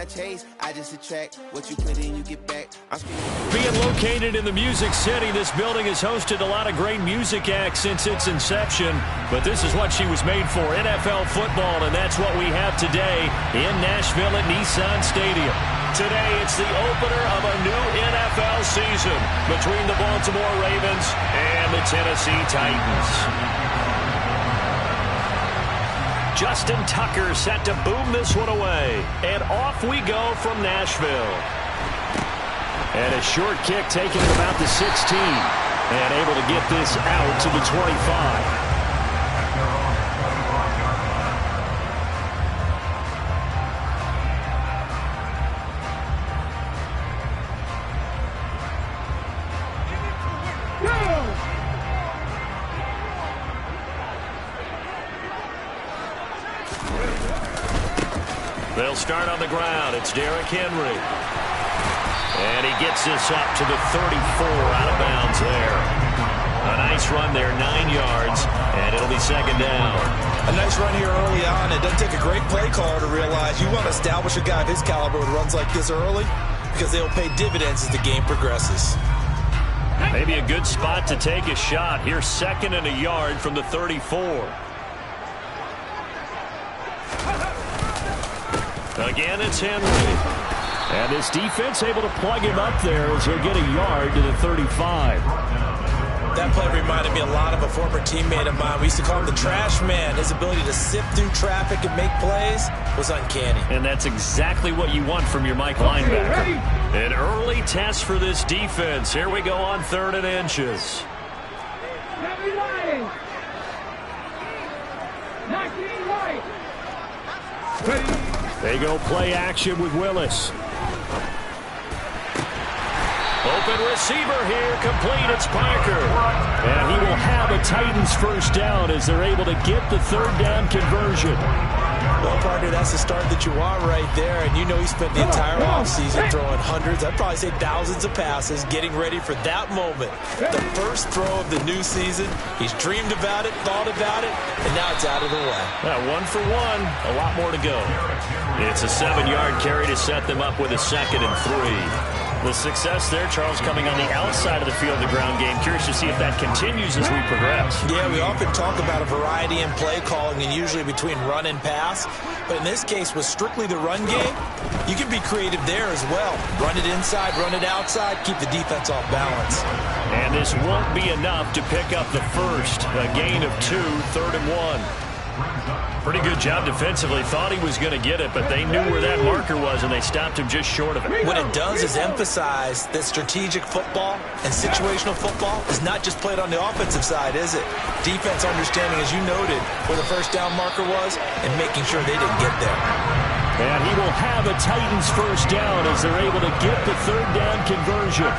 not chase, I just attract. What you put in, you get back. Being located in the Music City, this building has hosted a lot of great music acts since its inception. But this is what she was made for, NFL football, and that's what we have today in Nashville at Nissan Stadium. Today, it's the opener of a new NFL season between the Baltimore Ravens and the Tennessee Titans. Justin Tucker set to boom this one away. And off we go from Nashville. And a short kick taken at about the 16. And able to get this out to the 25. They'll start on the ground. It's Derrick Henry. And he gets this up to the 34, out of bounds there. A nice run there, 9 yards, and it'll be second down. A nice run here early on. It doesn't take a great play caller to realize you want to establish a guy of his caliber with runs like this early because they'll pay dividends as the game progresses. Maybe a good spot to take a shot. Here's second and a yard from the 34. Again, it's Henry. And this defense able to plug him up there as he'll get a yard to the 35. That play reminded me a lot of a former teammate of mine. We used to call him the trash man. His ability to sift through traffic and make plays was uncanny. And that's exactly what you want from your Mike linebacker. An early test for this defense. Here we go on 3rd and inches. They go play action with Willis. Open receiver here, complete, it's Parker. And he will have a Titans first down as they're able to get the 3rd down conversion. Well, partner, that's the start that you want right there. And you know he spent the entire offseason throwing hundreds, I'd probably say thousands of passes, getting ready for that moment. The first throw of the new season. He's dreamed about it, thought about it, and now it's out of the way. Yeah, 1 for 1, a lot more to go. It's a 7-yard carry to set them up with a 2nd and 3. The success there, Charles, coming on the outside of the field of the ground game. Curious to see if that continues as we progress. Yeah, we often talk about a variety in play calling and usually between run and pass. But in this case, with strictly the run game, you can be creative there as well. Run it inside, run it outside, keep the defense off balance. And this won't be enough to pick up the first. A gain of 2, 3rd and 1. Pretty good job defensively. Thought he was going to get it, but they knew where that marker was, and they stopped him just short of it. What it does is emphasize that strategic football and situational football is not just played on the offensive side, is it? Defense understanding, as you noted, where the first down marker was and making sure they didn't get there. And he will have a Titans first down as they're able to get the 3rd down conversion.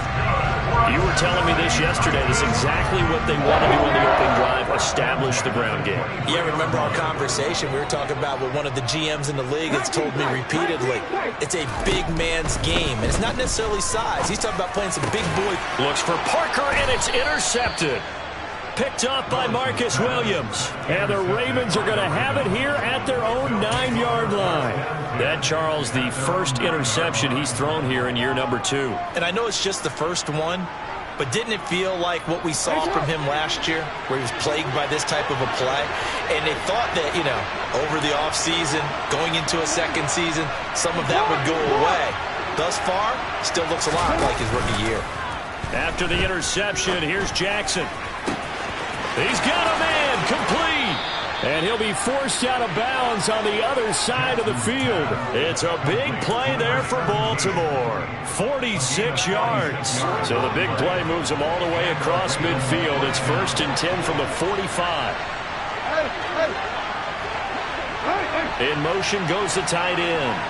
You were telling me this yesterday. This is exactly what they want to do on the opening drive, establish the ground game. Yeah, remember our conversation. We were talking about what one of the GMs in the league has told me repeatedly. It's a big man's game, and it's not necessarily size. He's talking about playing some big boy. Looks for Parker, and it's intercepted. Picked up by Marcus Williams. And the Ravens are going to have it here at their own 9-yard line. That, Charles, the first interception he's thrown here in year number 2. And I know it's just the first one, but didn't it feel like what we saw from him last year, where he was plagued by this type of a play? And they thought that, you know, over the offseason, going into a second season, some of that would go away. Thus far, still looks a lot like his rookie year. After the interception, here's Jackson. He's got a man, complete. And he'll be forced out of bounds on the other side of the field. It's a big play there for Baltimore. 46 yards. So the big play moves them all the way across midfield. It's 1st and 10 from the 45. In motion goes the tight end.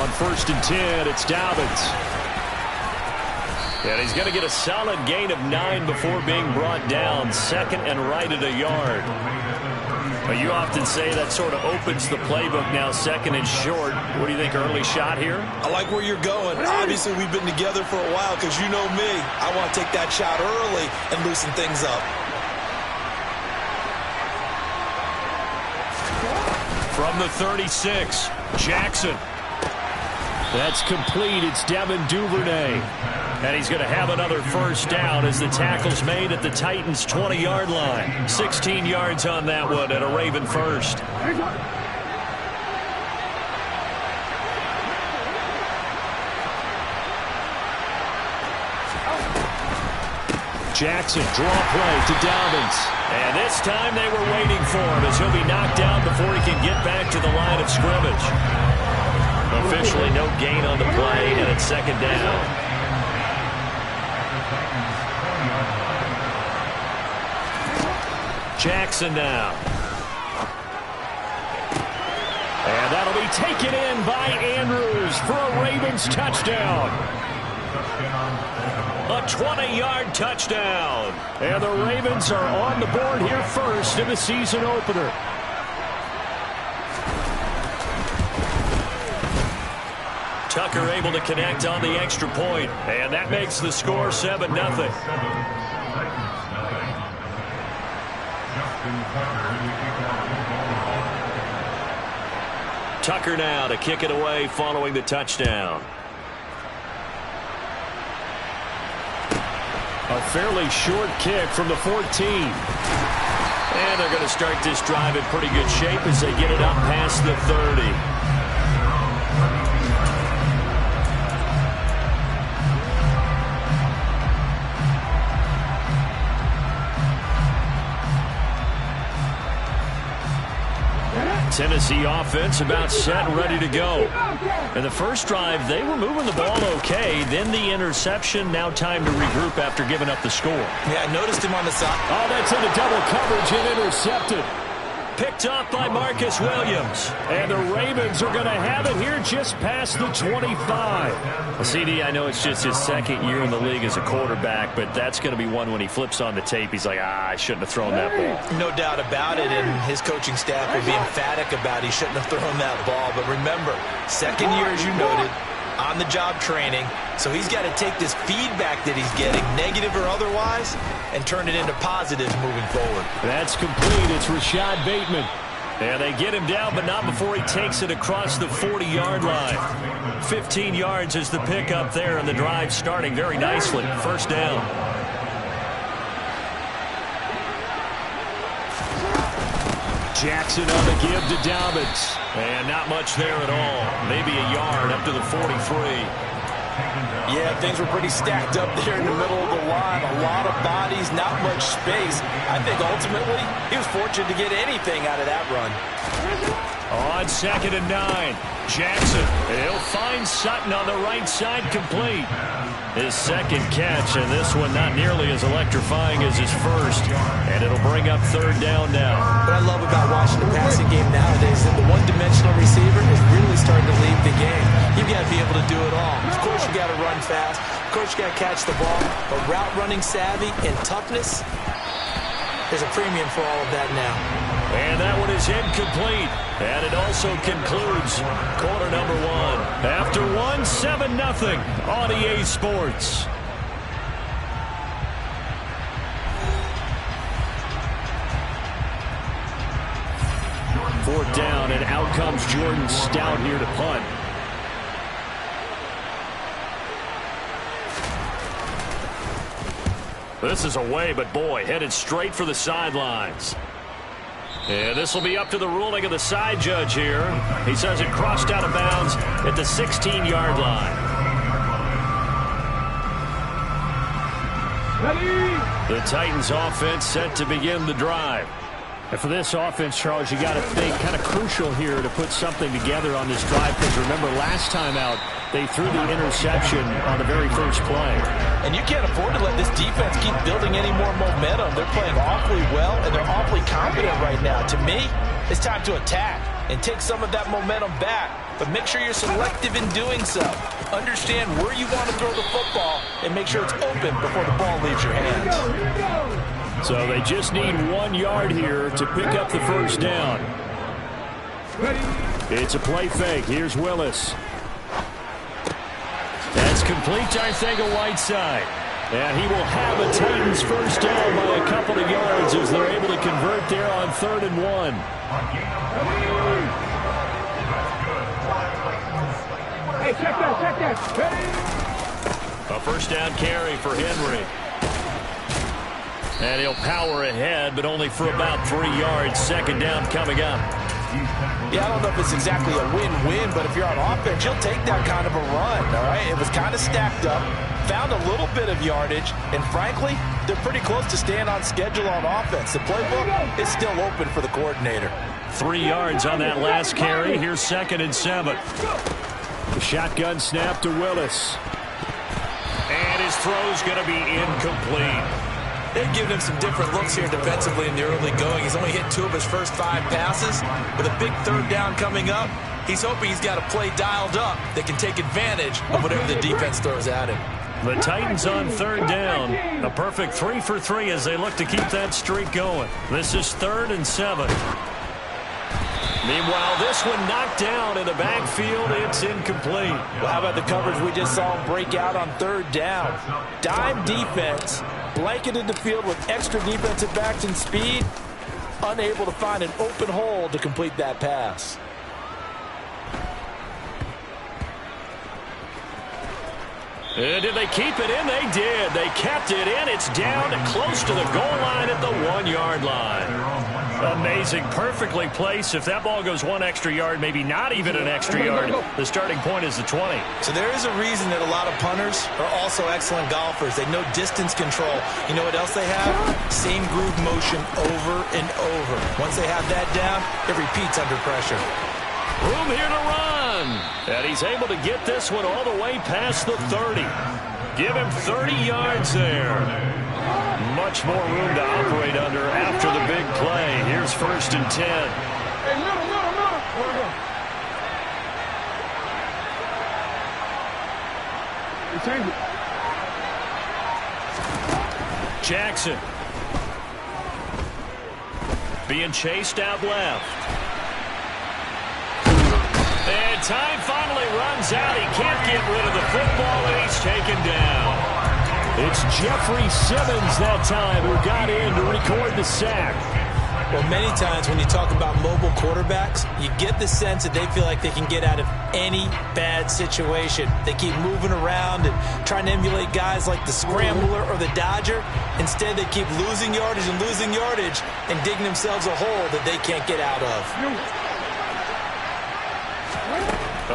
On 1st and 10, it's Dobbins. And he's going to get a solid gain of 9 before being brought down. 2nd and right at a yard. But you often say that sort of opens the playbook now, 2nd and short. What do you think, early shot here? I like where you're going. Obviously, we've been together for a while because you know me. I want to take that shot early and loosen things up. From the 36, Jackson. That's complete. It's Devin Duvernay. And he's going to have another first down as the tackle's made at the Titans' 20-yard line. 16 yards on that one and a Raven first. Jackson, draw play to Dobbins. And this time they were waiting for him as he'll be knocked down before he can get back to the line of scrimmage. Officially no gain on the play, and it's second down. Jackson now. And that'll be taken in by Andrews for a Ravens touchdown. A 20-yard touchdown. And the Ravens are on the board here first in the season opener. Tucker able to connect on the extra point. And that makes the score 7-0. Tucker now to kick it away following the touchdown. A fairly short kick from the 14. And they're going to start this drive in pretty good shape as they get it up past the 30. Tennessee offense about set and ready to go. In the first drive, they were moving the ball okay. Then the interception. Now time to regroup after giving up the score. Yeah, I noticed him on the side. Oh, that's into double coverage and intercepted. Picked off by Marcus Williams. And the Ravens are going to have it here just past the 25. Well, CD, I know it's just his second year in the league as a quarterback, but that's going to be one when he flips on the tape. He's like, I shouldn't have thrown that ball. No doubt about it, and his coaching staff will be emphatic about he shouldn't have thrown that ball. But remember, second year, as you noted, on-the-job training. So he's got to take this feedback that he's getting, negative or otherwise, and turn it into positives moving forward. That's complete. It's Rashad Bateman. And they get him down, but not before he takes it across the 40-yard line. 15 yards is the pickup there, and the drive starting very nicely. First down. Jackson on the give to Dobbins. And not much there at all. Maybe a yard up to the 43. Yeah, things were pretty stacked up there in the middle of the line. A lot of bodies, not much space. I think ultimately he was fortunate to get anything out of that run. On 2nd and 9, Jackson. And he'll find Sutton on the right side, complete. His second catch, and this one not nearly as electrifying as his first. And it'll bring up third down now. What I love about watching the passing game nowadays is that the one-dimensional receiver is really starting to lead the game. You've got to be able to do it all. Of course, you got to run fast. Of course, you got to catch the ball. But route running savvy and toughness, there's a premium for all of that now. And that one is incomplete. And it also concludes quarter number one. After 7-0 on EA Sports. Fourth down, and out comes Jordan Stout here to punt. This is away, but boy, headed straight for the sidelines. And this will be up to the ruling of the side judge here. He says it crossed out of bounds at the 16-yard line. The Titans offense set to begin the drive. And for this offense, Charles, you got to think kind of crucial here to put something together on this drive, because remember last time out they threw the interception on the very first play. And you can't afford to let this defense keep building any more momentum. They're playing awfully well, and they're awfully confident right now. To me, it's time to attack and take some of that momentum back. But make sure you're selective in doing so. Understand where you want to throw the football and make sure it's open before the ball leaves your hands. So they just need 1 yard here to pick up the first down. It's a play fake. Here's Willis. That's complete to Arcega-Whiteside. And he will have a Titans first down by a couple of yards as they're able to convert there on 3rd and 1. Hey, check that. A first down carry for Henry. And he'll power ahead, but only for about 3 yards. Second down coming up. Yeah, I don't know if it's exactly a win-win, but if you're on offense, you'll take that kind of a run, all right? It was kind of stacked up, found a little bit of yardage, and frankly, they're pretty close to staying on schedule on offense. The playbook is still open for the coordinator. 3 yards on that last carry. Here's 2nd and 7. The shotgun snap to Willis. And his throw's going to be incomplete. They've given him some different looks here defensively in the early going. He's only hit 2 of his first 5 passes. With a big 3rd down coming up, he's hoping he's got a play dialed up that can take advantage of whatever the defense throws at him. The Titans on 3rd down. A perfect 3 for 3 as they look to keep that streak going. This is 3rd and 7. Meanwhile, this one knocked down in the backfield. It's incomplete. Well, how about the coverage we just saw him break out on 3rd down? Dime defense, blanketed the field with extra defensive backs and speed, unable to find an open hole to complete that pass. Did they keep it in? They did. They kept it in. It's down close to the goal line at the 1-yard line. Amazing. Perfectly placed. If that ball goes 1 extra yard, maybe not even an extra yard, the starting point is the 20. So there is a reason that a lot of punters are also excellent golfers. They know distance control. You know what else they have? Same groove motion over and over. Once they have that down, it repeats under pressure. Room here to run. And he's able to get this one all the way past the 30. Give him 30 yards there. Much more room to operate under after the big play. Here's 1st and 10. Hey, middle. Change it. Jackson. Being chased out left. And time finally runs out. He can't get rid of the football, and he's taken down. It's Jeffrey Simmons that time who got in to record the sack. Well, many times when you talk about mobile quarterbacks, you get the sense that they feel like they can get out of any bad situation. They keep moving around and trying to emulate guys like the Scrambler or the Dodger. Instead, they keep losing yardage and digging themselves a hole that they can't get out of.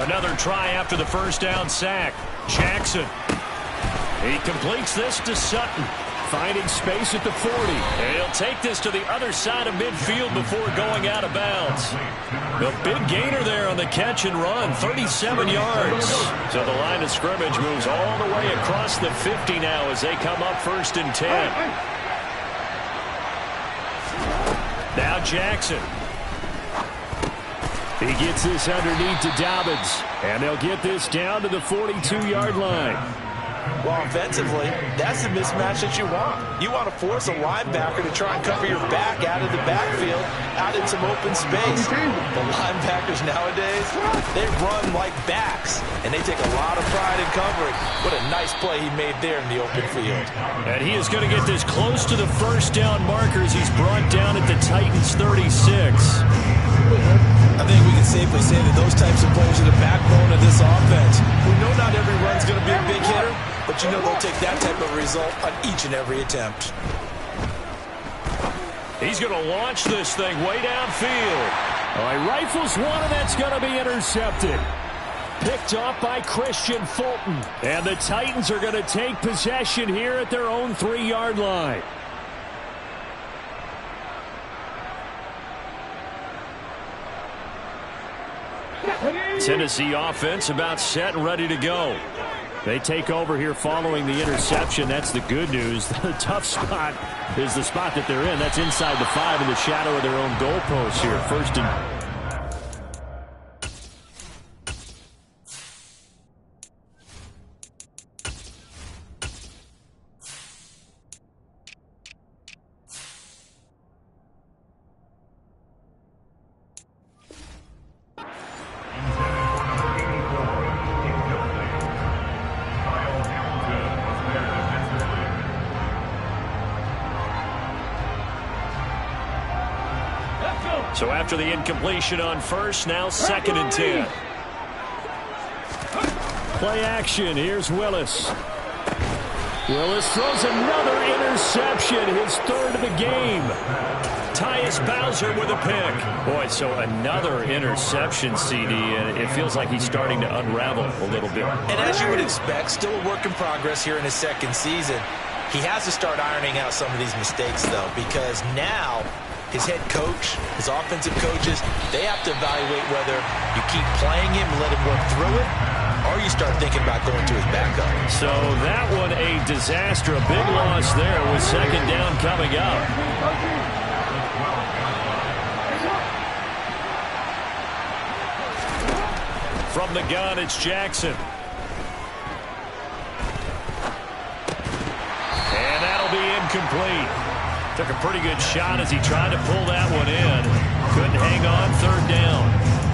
Another try after the first down sack. Jackson. He completes this to Sutton. Finding space at the 40. And he'll take this to the other side of midfield before going out of bounds. The big gainer there on the catch and run. 37 yards. So the line of scrimmage moves all the way across the 50 now as they come up 1st and 10. Now Jackson. He gets this underneath to Dobbins. And they'll get this down to the 42-yard line. Well, offensively, that's the mismatch that you want. You want to force a linebacker to try and cover your back out of the backfield, out in some open space. The linebackers nowadays, they run like backs, and they take a lot of pride in covering. What a nice play he made there in the open field. And he is going to get this close to the first down markers. He's brought down at the Titans' 36. I think we can safely say that those types of plays are the backbone of this offense. We know not every run's going to be a big hitter, but you know they'll take that type of result on each and every attempt. He's going to launch this thing way downfield. Oh, he rifles one, and that's going to be intercepted. Picked off by Christian Fulton. And the Titans are going to take possession here at their own 3-yard line. Tennessee offense about set and ready to go. They take over here following the interception. That's the good news. The tough spot is the spot that they're in. That's inside the 5 in the shadow of their own goalpost here. 1st and... So after the incompletion on first, now 2nd and 10. Play action. Here's Willis. Willis throws another interception, his 3rd of the game. Tyus Bowser with a pick. Boy, so another interception, CD, and it feels like he's starting to unravel a little bit. And as you would expect, still a work in progress here in his 2nd season. He has to start ironing out some of these mistakes, though, because now his head coach, his offensive coaches, they have to evaluate whether you keep playing him and let him work through it, or you start thinking about going to his backup. So that one a disaster, a big loss there with 2nd down coming up. From the gun, it's Jackson. And that'll be incomplete. Took a pretty good shot as he tried to pull that one in. Couldn't hang on, 3rd down.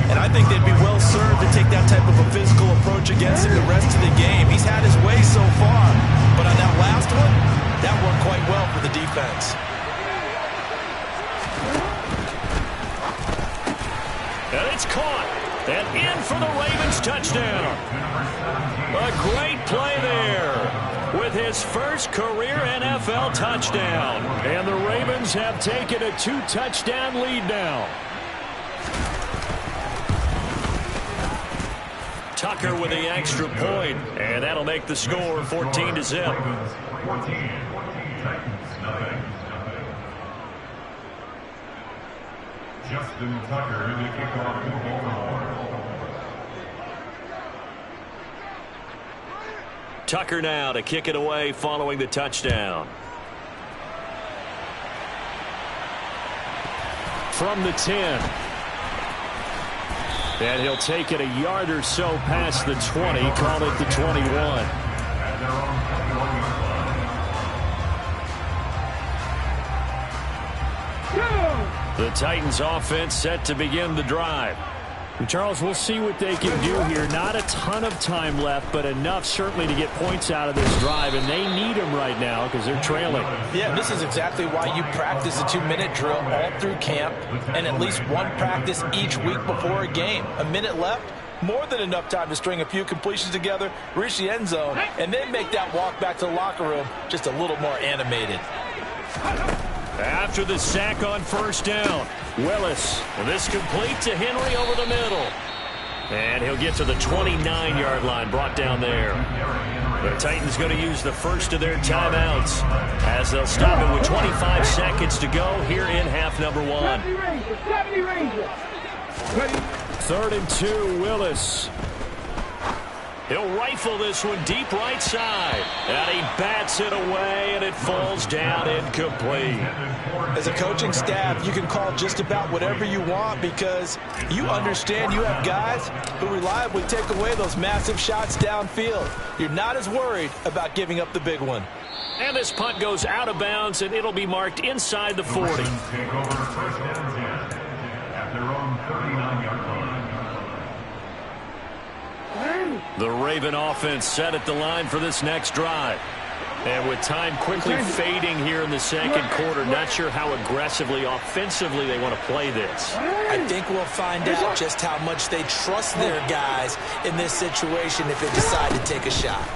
And I think they'd be well served to take that type of a physical approach against him the rest of the game. He's had his way so far, but on that last one, that worked quite well for the defense. And it's caught. And in for the Ravens touchdown. A great play there with his first career NFL touchdown. And the Ravens have taken a 2-touchdown lead now. Tucker with the extra point, and that'll make the score 14-0. Justin Tucker in the kickoff to Baltimore. Tucker now to kick it away following the touchdown. From the 10. And he'll take it a yard or so past the 20, call it the 21. The Titans offense set to begin the drive. Charles, we'll see what they can do here. Not a ton of time left, but enough certainly to get points out of this drive, and they need them right now because they're trailing. Yeah, this is exactly why you practice a 2-minute drill all through camp and at least one practice each week before a game. A minute left, more than enough time to string a few completions together, reach the end zone, and then make that walk back to the locker room just a little more animated. After the sack on 1st down, Willis. This complete to Henry over the middle. And he'll get to the 29-yard line, brought down there. The Titans going to use the first of their timeouts as they'll stop it with 25 seconds to go here in half number 1. 3rd and 2, Willis. He'll rifle this one deep right side. And he bats it away, and it falls down incomplete. As a coaching staff, you can call just about whatever you want because you understand you have guys who reliably take away those massive shots downfield. You're not as worried about giving up the big one. And this punt goes out of bounds, and it'll be marked inside the 40. Take over 1st and 10 at their own 39-yard line. The Raven offense set at the line for this next drive. And with time quickly fading here in the 2nd quarter, not sure how aggressively, offensively they want to play this. I think we'll find out just how much they trust their guys in this situation if they decide to take a shot.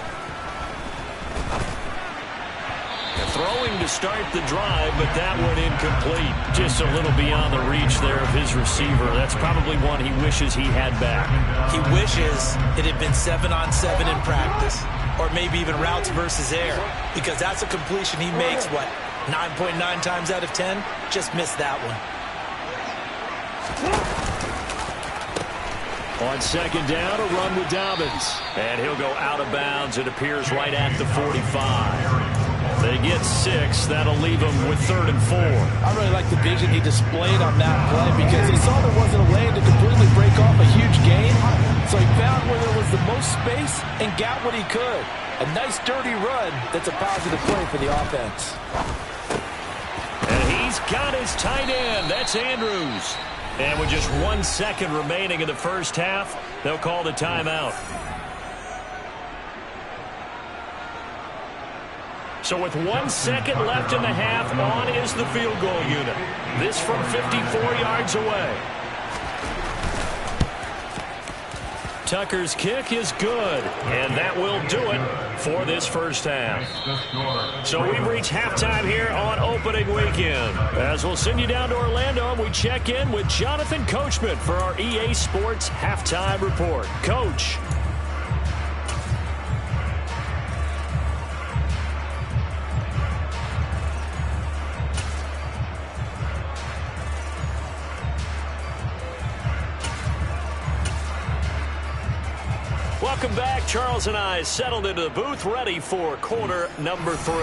Throwing to start the drive, but that one incomplete. Just a little beyond the reach there of his receiver. That's probably one he wishes he had back. He wishes it had been 7-on-7 in practice, or maybe even routes versus air, because that's a completion he makes, 9.9 times out of 10? Just missed that one. On 2nd down, a run with Dobbins. And he'll go out of bounds. It appears right at the 45. They get 6. That'll leave them with 3rd and 4. I really like the vision he displayed on that play because he saw there wasn't a lane to completely break off a huge gain. So he found where there was the most space and got what he could. A nice, dirty run that's a positive play for the offense. And he's got his tight end. That's Andrews. And with just 1 second remaining in the first half, they'll call the timeout. So with 1 second left in the half, on is the field goal unit. This from 54 yards away. Tucker's kick is good, and that will do it for this first half. So we've reached halftime here on opening weekend. As we'll send you down to Orlando, and we check in with Jonathan Coachman for our EA Sports Halftime Report. Coach. Welcome back. Charles and I settled into the booth, ready for quarter number 3.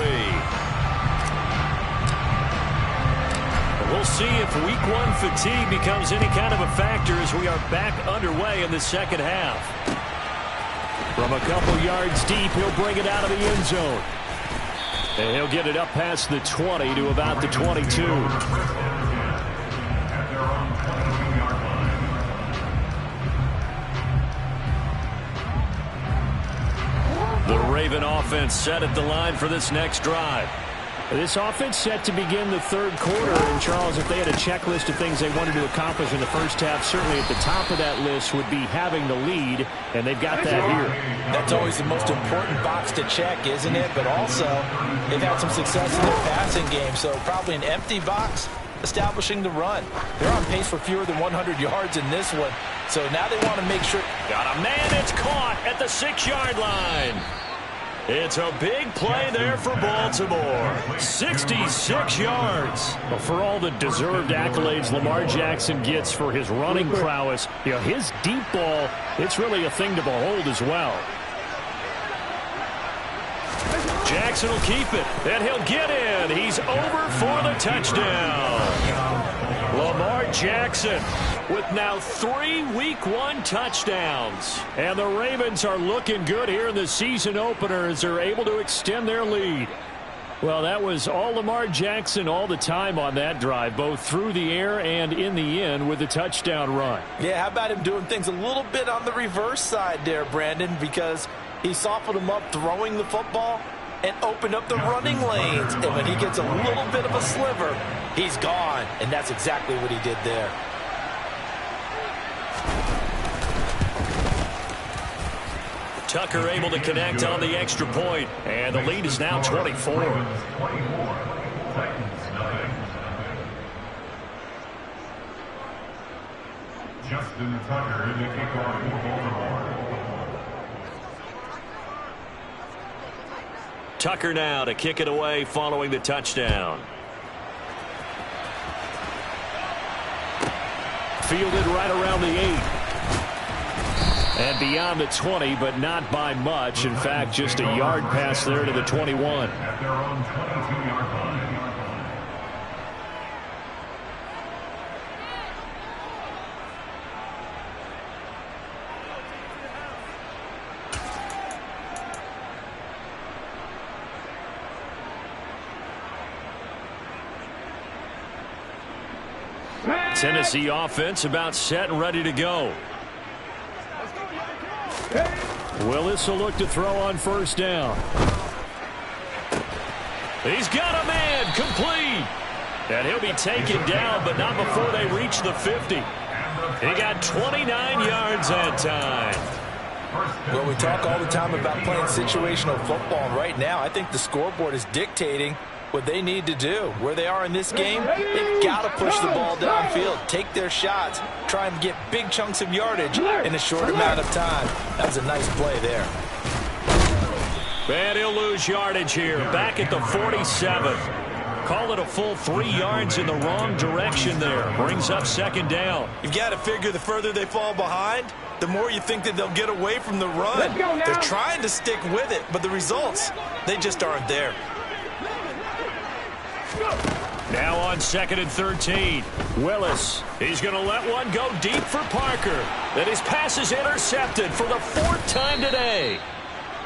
We'll see if week 1 fatigue becomes any kind of a factor as we are back underway in the second half. From a couple yards deep, he'll bring it out of the end zone. And he'll get it up past the 20 to about the 22. The Raven offense set at the line for this next drive. This offense set to begin the third quarter. And, Charles, if they had a checklist of things they wanted to accomplish in the first half, certainly at the top of that list would be having the lead, and they've got that here. That's always the most important box to check, isn't it? But also, they've had some success in their passing game, so probably an empty box establishing the run. They're on pace for fewer than 100 yards in this one, so now they want to make sure. Got a man, it's caught at the 6-yard line. It's a big play there for Baltimore. 66 yards. Well, for all the deserved accolades Lamar Jackson gets for his running prowess, you know, his deep ball, it's really a thing to behold as well. Jackson will keep it, and he'll get in. He's over for the touchdown. Lamar Jackson with now 3 Week 1 touchdowns. And the Ravens are looking good here in the season opener as they're able to extend their lead. Well, that was all Lamar Jackson all the time on that drive, both through the air and in the end with the touchdown run. Yeah, how about him doing things a little bit on the reverse side there, Brandon, because he softened him up throwing the football and opened up the running lanes. And when he gets a little bit of a sliver, he's gone. And that's exactly what he did there. Tucker able to connect on the extra point, and the lead is now 24. Justin Tucker in the kickoff for Baltimore. Tucker now to kick it away following the touchdown. Fielded right around the 8. And beyond the 20, but not by much. In fact, just a yard pass there to the 21. At their own 22-yard line. Tennessee offense about set and ready to go. Willis will look to throw on first down. He's got a man, complete. And he'll be taken down, but not before they reach the 50. He got 29 yards that time. Well, we talk all the time about playing situational football. Right now, I think the scoreboard is dictating what they need to do. Where they are in this game, they've got to push the ball downfield, take their shots, try and get big chunks of yardage in a short amount of time. That was a nice play there. And he'll lose yardage here, back at the 47. Call it a full 3 yards in the wrong direction there. Brings up second down. You've got to figure the further they fall behind, the more you think that they'll get away from the run. They're trying to stick with it, but the results, they just aren't there. Now on 2nd and 13. Willis. He's going to let one go deep for Parker. Then his pass is intercepted for the 4th time today.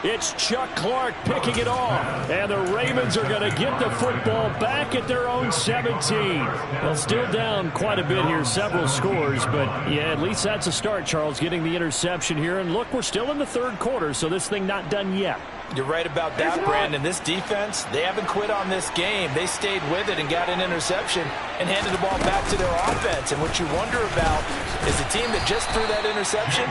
It's Chuck Clark picking it off. And the Ravens are going to get the football back at their own 17. Well, still down quite a bit here, several scores. But, yeah, at least that's a start, Charles, getting the interception here. And, look, we're still in the third quarter, so this thing not done yet. You're right about that, Brandon. This defense, they haven't quit on this game. They stayed with it and got an interception and handed the ball back to their offense. And what you wonder about is the team that just threw that interception,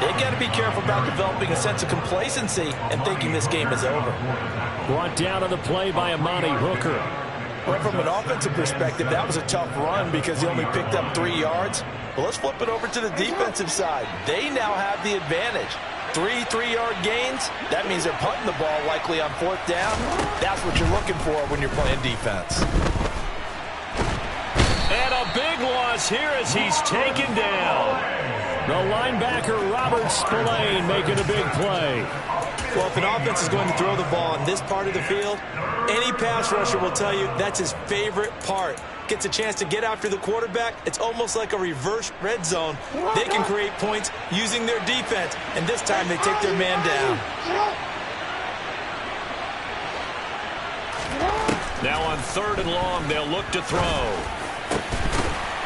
they got to be careful about developing a sense of complacency and thinking this game is over. Brought down on the play by Amani Hooker. Well, from an offensive perspective, that was a tough run because he only picked up 3 yards. Well, let's flip it over to the defensive side. They now have the advantage. 3 3-yard gains, that means they're punting the ball likely on 4th down. That's what you're looking for when you're playing defense. And a big loss here as he's taken down. The linebacker, Robert Spillane, making a big play. Well, if an offense is going to throw the ball in this part of the field, any pass rusher will tell you that's his favorite part. Gets a chance to get after the quarterback. It's almost like a reverse red zone. They can create points using their defense, and this time they take their man down. Now on 3rd and long, they'll look to throw.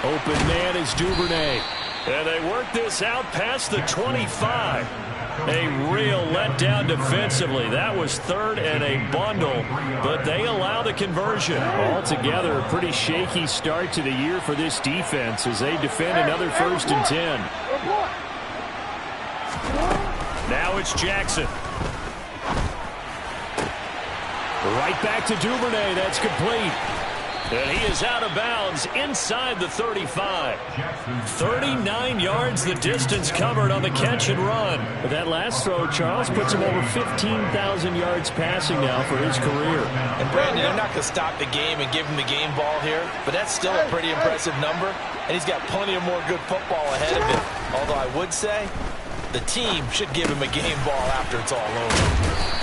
Open man is Duvernay. And they work this out past the 25. A real letdown defensively. That was 3rd and a bundle, but they allow the conversion. Altogether, a pretty shaky start to the year for this defense as they defend another 1st and 10. Now it's Jackson. Right back to Duvernay. That's complete. And he is out of bounds inside the 35. 39 yards the distance covered on the catch and run. But that last throw, Charles, puts him over 15,000 yards passing now for his career. And Brandon, they're not going to stop the game and give him the game ball here, but that's still a pretty impressive number. And he's got plenty of more good football ahead of him. Although I would say the team should give him a game ball after it's all over.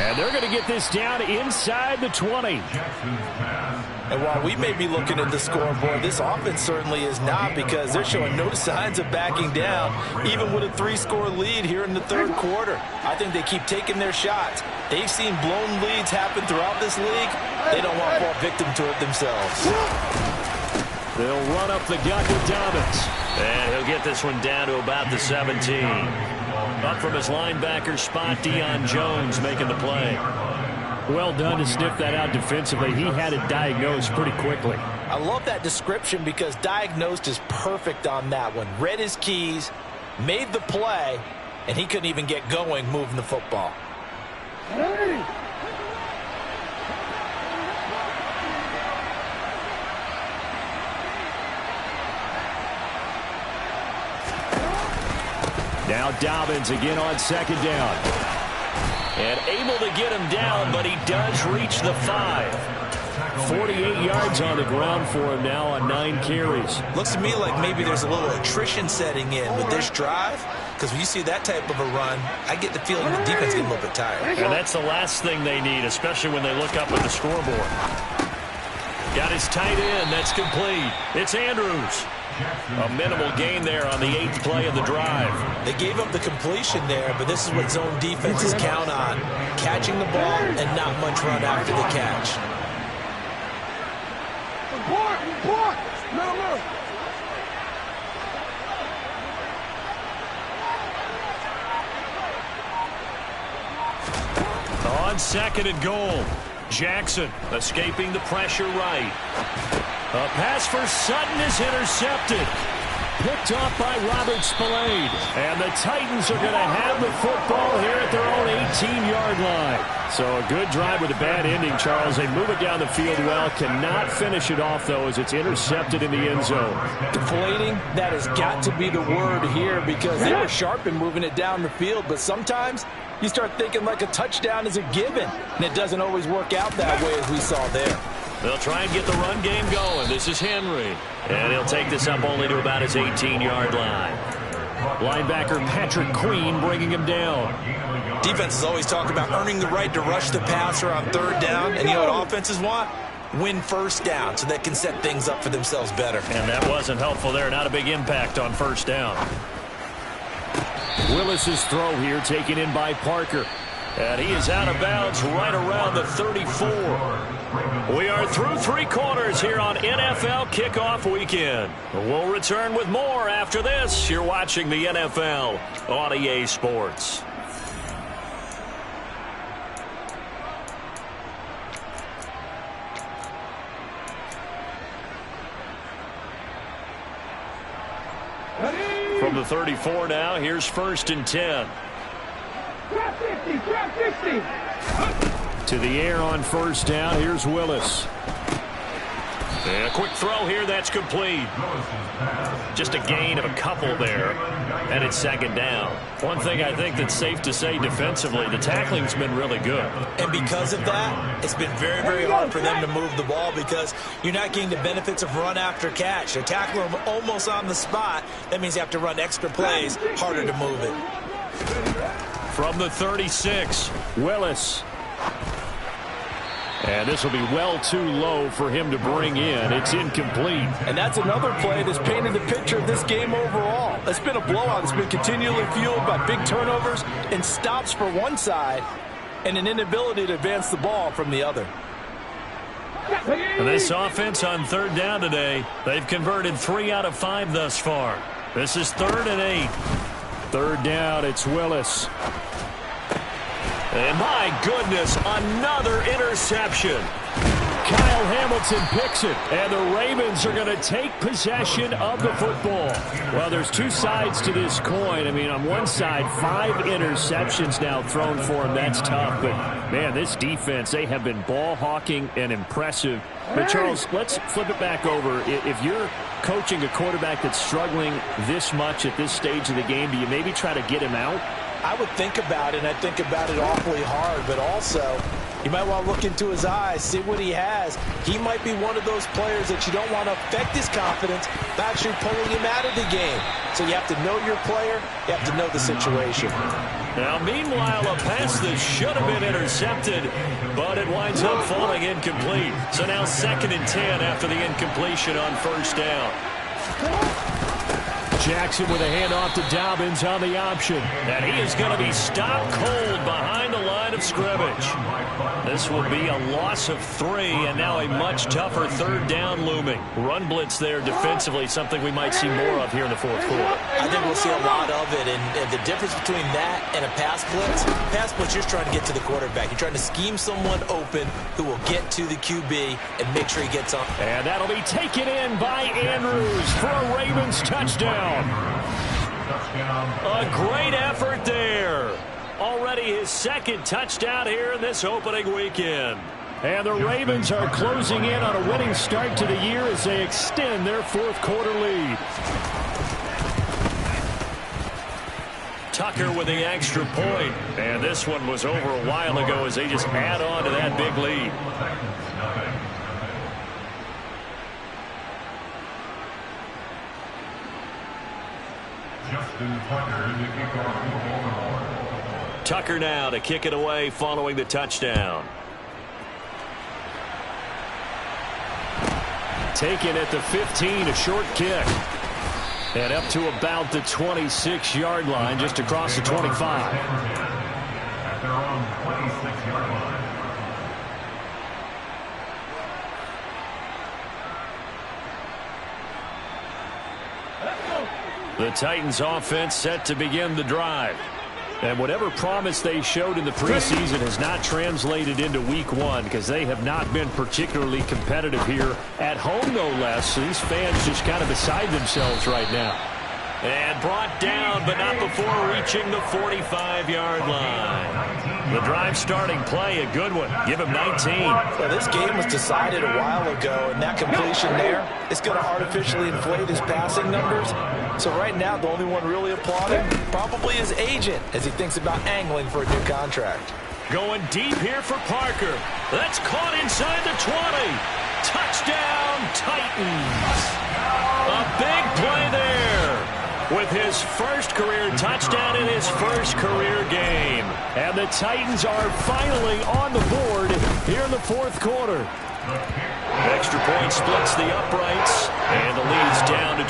And they're going to get this down inside the 20. And while we may be looking at the scoreboard, this offense certainly is not, because they're showing no signs of backing down, even with a 3-score lead here in the 3rd quarter. I think they keep taking their shots. They've seen blown leads happen throughout this league. They don't want to fall victim to it themselves. They'll run up the gut with Dobbins. And he'll get this one down to about the 17. Up from his linebacker spot, Deion Jones making the play. Well done to sniff that out defensively. He had it diagnosed pretty quickly. I love that description because diagnosed is perfect on that one. Read his keys, made the play, and he couldn't even get going moving the football. Now Dobbins again on 2nd down. And able to get him down, but he does reach the 5. 48 yards on the ground for him now on 9 carries. Looks to me like maybe there's a little attrition setting in with this drive, because when you see that type of a run, I get the feeling the defense getting a little bit tired. And that's the last thing they need, especially when they look up at the scoreboard. Got his tight end. That's complete. It's Andrews. A minimal gain there on the 8th play of the drive. They gave up the completion there, but this is what zone defenses count on. Catching the ball and not much run after the catch. On 2nd and goal, Jackson escaping the pressure right. A pass for Sutton is intercepted. Picked off by Robert Spillane. And the Titans are going to have the football here at their own 18-yard line. So a good drive with a bad ending, Charles. They move it down the field well. Cannot finish it off, though, as it's intercepted in the end zone. Deflating, that has got to be the word here, because they were sharp in moving it down the field. But sometimes you start thinking like a touchdown is a given, and it doesn't always work out that way as we saw there. They'll try and get the run game going. This is Henry. And he'll take this up only to about his 18-yard line. Linebacker Patrick Queen bringing him down. Defense is always talking about earning the right to rush the passer on 3rd down. And you know what offenses want? Win 1st down so they can set things up for themselves better. And that wasn't helpful there. Not a big impact on 1st down. Willis's throw here taken in by Parker. And he is out of bounds right around the 34. We are through 3 quarters here on NFL Kickoff Weekend. We'll return with more after this. You're watching the NFL on EA Sports. From the 34 now, here's 1st and 10. Trap 50, trap 50. To the air on 1st down, here's Willis. And a quick throw here, that's complete. Just a gain of a couple there, and it's 2nd down. One thing I think that's safe to say defensively, the tackling's been really good. And because of that, it's been very, very hard for them to move the ball because you're not getting the benefits of run after catch. They're tackling them almost on the spot. That means you have to run extra plays, harder to move it. From the 36, Willis. And this will be well too low for him to bring in. It's incomplete. And that's another play that's painted the picture of this game overall. It's been a blowout. It's been continually fueled by big turnovers and stops for one side and an inability to advance the ball from the other. And this offense on 3rd down today, they've converted 3 out of 5 thus far. This is 3rd and 8. 3rd down, it's Willis. And my goodness, another interception. Kyle Hamilton picks it, and the Ravens are going to take possession of the football. Well, there's two sides to this coin. I mean, on one side, 5 interceptions now thrown for him. That's tough. But, man, this defense, they have been ball hawking and impressive. But, Charles, let's flip it back over. If you're coaching a quarterback that's struggling this much at this stage of the game, do you maybe try to get him out? I would think about it, and I think about it awfully hard, but also you might want to look into his eyes, see what he has. He might be one of those players that you don't want to affect his confidence by actually pulling him out of the game. So you have to know your player, you have to know the situation. Now, meanwhile, a pass that should have been intercepted, but it winds up falling incomplete. So now 2nd and 10 after the incompletion on 1st down. Jackson with a handoff to Dobbins on the option. And he is going to be stopped cold behind the line of scrimmage. This will be a loss of 3, and now a much tougher 3rd down looming. Run blitz there defensively, something we might see more of here in the 4th quarter. I think we'll see a lot of it, and the difference between that and a pass blitz, you're trying to get to the quarterback. You're trying to scheme someone open who will get to the QB and make sure he gets on. And that'll be taken in by Andrews for a Ravens touchdown. A great effort there. Already his 2nd touchdown here in this opening weekend. And the Ravens are closing in on a winning start to the year as they extend their 4th quarter lead. Tucker with the extra point. And this one was over a while ago as they just add on to that big lead. Tucker now to kick it away following the touchdown. Taken at the 15, a short kick. And up to about the 26-yard line, just across the 25. At their own 26-yard line. The Titans offense set to begin the drive. And whatever promise they showed in the preseason has not translated into week 1 because they have not been particularly competitive here at home, no less. So these fans just kind of beside themselves right now. And brought down, but not before reaching the 45-yard line. The drive starting play, a good one. Give him 19. Well, this game was decided a while ago, and that completion there is going to artificially inflate his passing numbers. So right now, the only one really applauding probably his agent as he thinks about angling for a new contract. Going deep here for Parker. That's caught inside the 20. Touchdown, Titans. A big play there. With his first career touchdown in his first career game. And the Titans are finally on the board here in the 4th quarter. Extra point splits the uprights, and the lead's down to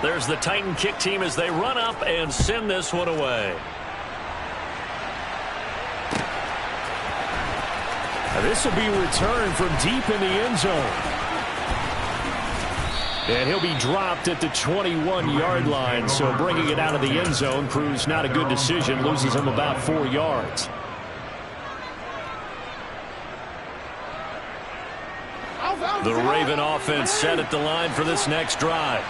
24. There's the Titan kick team as they run up and send this one away. Now this will be returned from deep in the end zone. And he'll be dropped at the 21-yard line, so bringing it out of the end zone proves not a good decision, loses him about 4 yards. Out, out, The Raven offense set at the line for this next drive.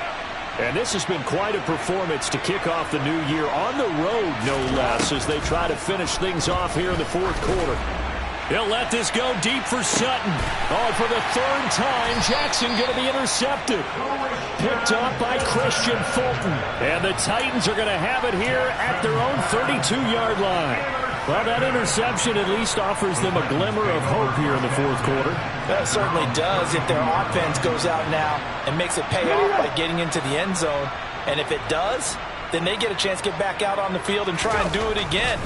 And this has been quite a performance to kick off the new year on the road, no less, as they try to finish things off here in the fourth quarter. He'll let this go deep for Sutton. Oh, for the third time, Jackson going to be intercepted. Picked up by Christian Fulton. And the Titans are going to have it here at their own 32-yard line. Well, that interception at least offers them a glimmer of hope here in the fourth quarter. That certainly does if their offense goes out now and makes it pay off by getting into the end zone. And if it does, then they get a chance to get back out on the field and try and do it again.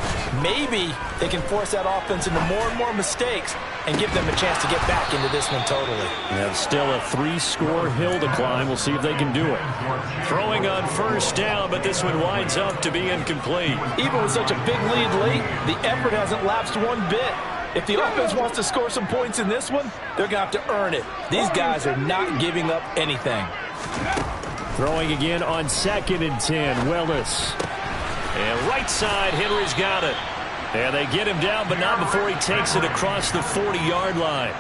Maybe they can force that offense into more and more mistakes and give them a chance to get back into this one totally. Yeah, still a 3-score hill to climb. We'll see if they can do it. Throwing on first down, but this one winds up to be incomplete. Even with such a big lead late, the effort hasn't lapsed one bit. If the offense wants to score some points in this one, they're going to have to earn it. These guys are not giving up anything. Throwing again on 2nd and 10, Willis. And right side, Henry's got it. And they get him down, but not before he takes it across the 40-yard line.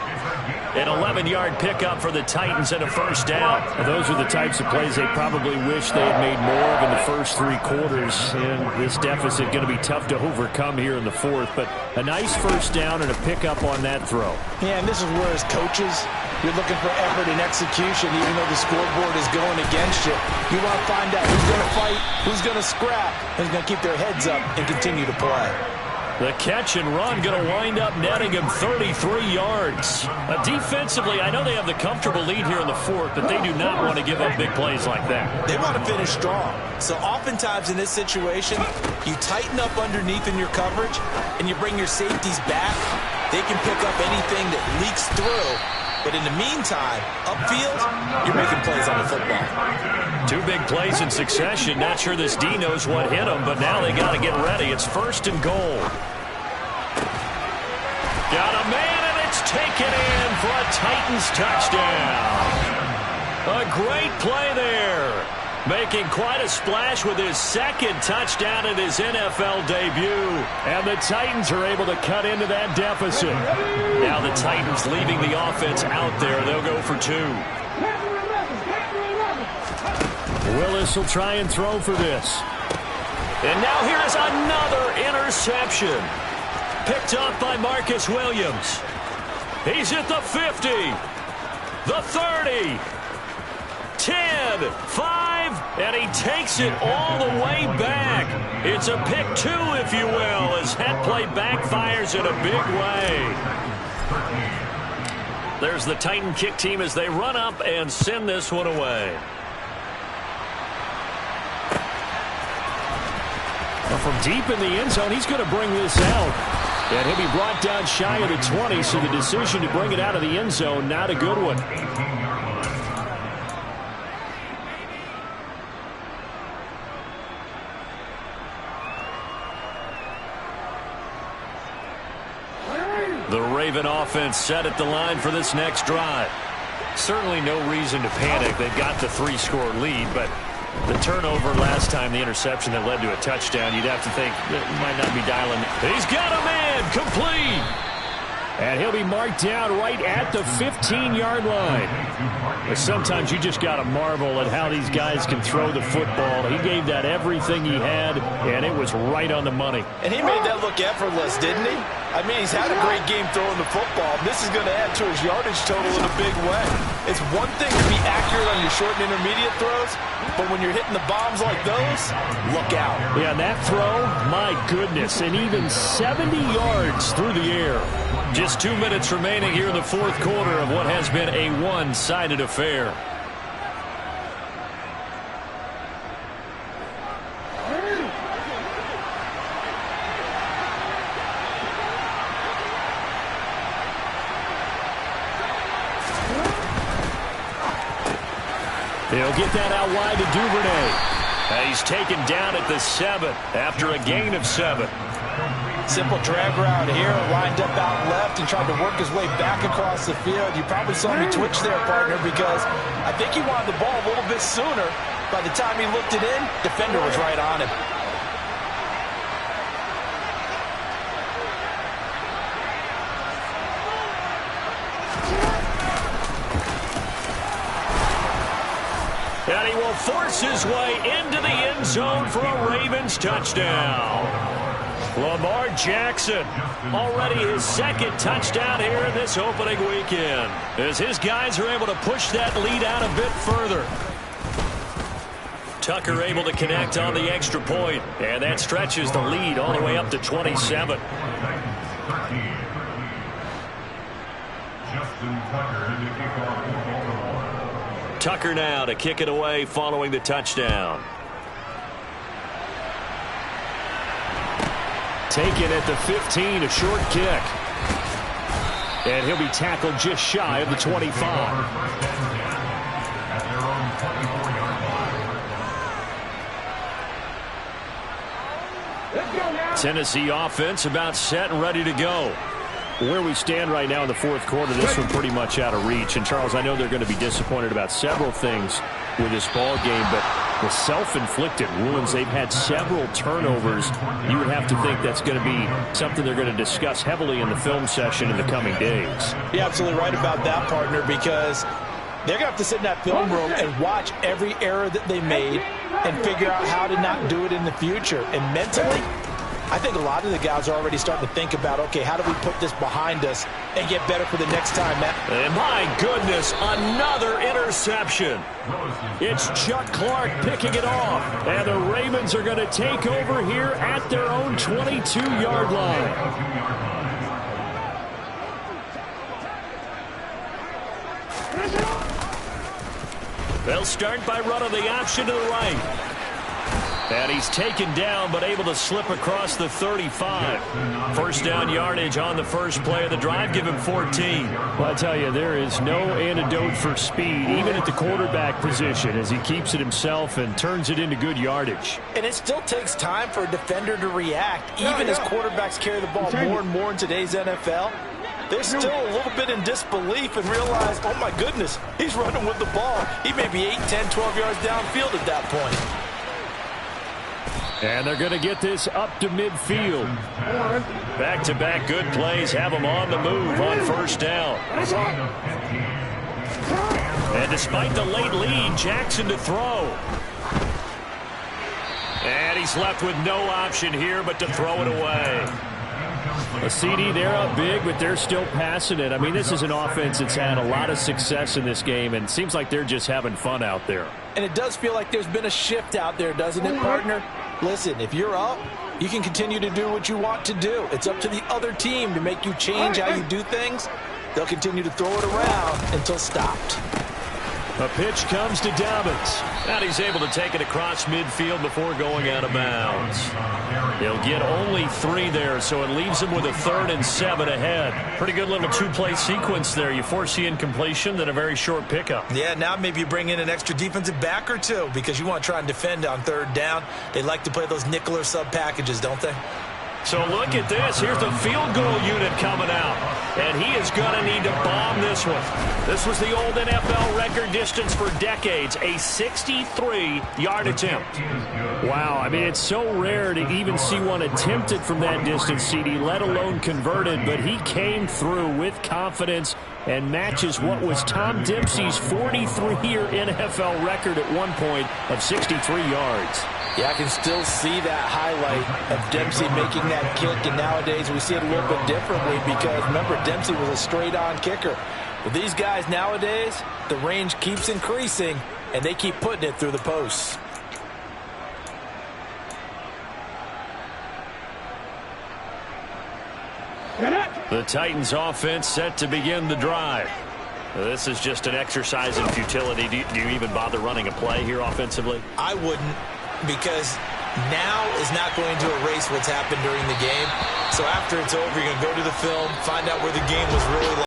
An 11-yard pickup for the Titans and a first down. Those are the types of plays they probably wish they had made more of in the first 3 quarters. And this deficit going to be tough to overcome here in the fourth. But a nice first down and a pickup on that throw. Yeah, and this is where as coaches, you're looking for effort and execution even though the scoreboard is going against you. You want to find out who's going to fight, who's going to scrap, who's going to keep their heads up and continue to play. The catch and run going to wind up netting him 33 yards. Defensively, I know they have the comfortable lead here in the fourth, but they do not want to give up big plays like that. They want to finish strong. So oftentimes in this situation, you tighten up underneath in your coverage, and you bring your safeties back. They can pick up anything that leaks through. But in the meantime, upfield, you're making plays on the football. 2 big plays in succession. Not sure this D knows what hit them, but now they got to get ready. It's 1st and goal. Got a man, and it's taken in for a Titans touchdown. A great play there. Making quite a splash with his 2nd touchdown in his NFL debut. And the Titans are able to cut into that deficit. Now the Titans leaving the offense out there. They'll go for 2. Willis will try and throw for this. And now here is another interception. Picked up by Marcus Williams. He's at the 50. The 30. 10, 5, and he takes it all the way back. It's a pick 2, if you will, as that play backfires in a big way. There's the Titan kick team as they run up and send this one away. Well, from deep in the end zone, he's going to bring this out. And he'll be brought down shy of the 20, so the decision to bring it out of the end zone, not a good one. The Raven offense set at the line for this next drive. Certainly no reason to panic. They've got the 3-score lead, but the turnover last time, the interception that led to a touchdown, you'd have to think that might not be dialing. He's got a man, complete. And he'll be marked down right at the 15-yard line. But sometimes you just got to marvel at how these guys can throw the football. He gave that everything he had, and it was right on the money. And he made that look effortless, didn't he? I mean, he's had a great game throwing the football. This is going to add to his yardage total in a big way. It's one thing to be accurate on your short and intermediate throws, but when you're hitting the bombs like those, look out. Yeah, that throw, my goodness, and even 70 yards through the air. Just 2 minutes remaining here in the fourth quarter of what has been a one-sided affair. He'll get that out wide to Duvernay. He's taken down at the 7 after a gain of 7. Simple drag route here, lined up out left and tried to work his way back across the field. You probably saw me twitch there, partner, because I think he wanted the ball a little bit sooner. By the time he looked it in, defender was right on him. And he will force his way into the end zone for a Ravens touchdown. Lamar Jackson, already his second touchdown here in this opening weekend, as his guys are able to push that lead out a bit further. Tucker able to connect on the extra point, and that stretches the lead all the way up to 27. Tucker now to kick it away following the touchdown. Taken at the 15, a short kick. And he'll be tackled just shy of the 25. Tennessee offense about set and ready to go. Where we stand right now in the fourth quarter, this one pretty much out of reach. And, Charles, I know they're going to be disappointed about several things with this ball game, but the self-inflicted wounds, they've had several turnovers. You would have to think that's going to be something they're going to discuss heavily in the film session in the coming days. You're absolutely right about that, partner, because they're going to have to sit in that film room and watch every error that they made and figure out how to not do it in the future. And mentally, I think a lot of the guys are already starting to think about, okay, how do we put this behind us and get better for the next time, Matt? And my goodness, another interception. It's Chuck Clark picking it off. And the Ravens are going to take over here at their own 22-yard line. They'll start by running the option to the right. And he's taken down, but able to slip across the 35. First down yardage on the first play of the drive. Give him 14. Well, I tell you, there is no antidote for speed, even at the quarterback position, as he keeps it himself and turns it into good yardage. And it still takes time for a defender to react. Even as quarterbacks carry the ball more and more in today's NFL, they're still a little bit in disbelief and realize, oh, my goodness, he's running with the ball. He may be 8, 10, 12 yards downfield at that point. And they're going to get this up to midfield. Back-to-back good plays have them on the move on first down. And despite the late lead, Jackson to throw. And he's left with no option here but to throw it away. A CD, they're up big, but they're still passing it. I mean, this is an offense that's had a lot of success in this game, and it seems like they're just having fun out there. And it does feel like there's been a shift out there, doesn't it, partner? Listen, if you're up, you can continue to do what you want to do. It's up to the other team to make you change how you do things. They'll continue to throw it around until stopped. A pitch comes to Dobbins. And he's able to take it across midfield before going out of bounds. He'll get only 3 there, so it leaves him with a 3rd and 7 ahead. Pretty good little 2-play sequence there. You force the incompletion, then a very short pickup. Yeah, now maybe you bring in an extra defensive back or two because you want to try and defend on 3rd down. They like to play those nickel or sub packages, don't they? So look at this. Here's the field goal unit coming out. And he is going to need to bomb this one. This was the old NFL record distance for decades, a 63-yard attempt. Wow, I mean, it's so rare to even see one attempted from that distance, CD, let alone converted. But he came through with confidence and matches what was Tom Dempsey's 43-year NFL record at one point of 63 yards. Yeah, I can still see that highlight of Dempsey making that kick, and nowadays we see it a little bit differently because, remember, Dempsey was a straight-on kicker. With these guys nowadays, the range keeps increasing, and they keep putting it through the posts. The Titans offense set to begin the drive. This is just an exercise in futility. Do you even bother running a play here offensively? I wouldn't, because now is not going to erase what's happened during the game. So after it's over, you're going to go to the film, find out where the game was really like.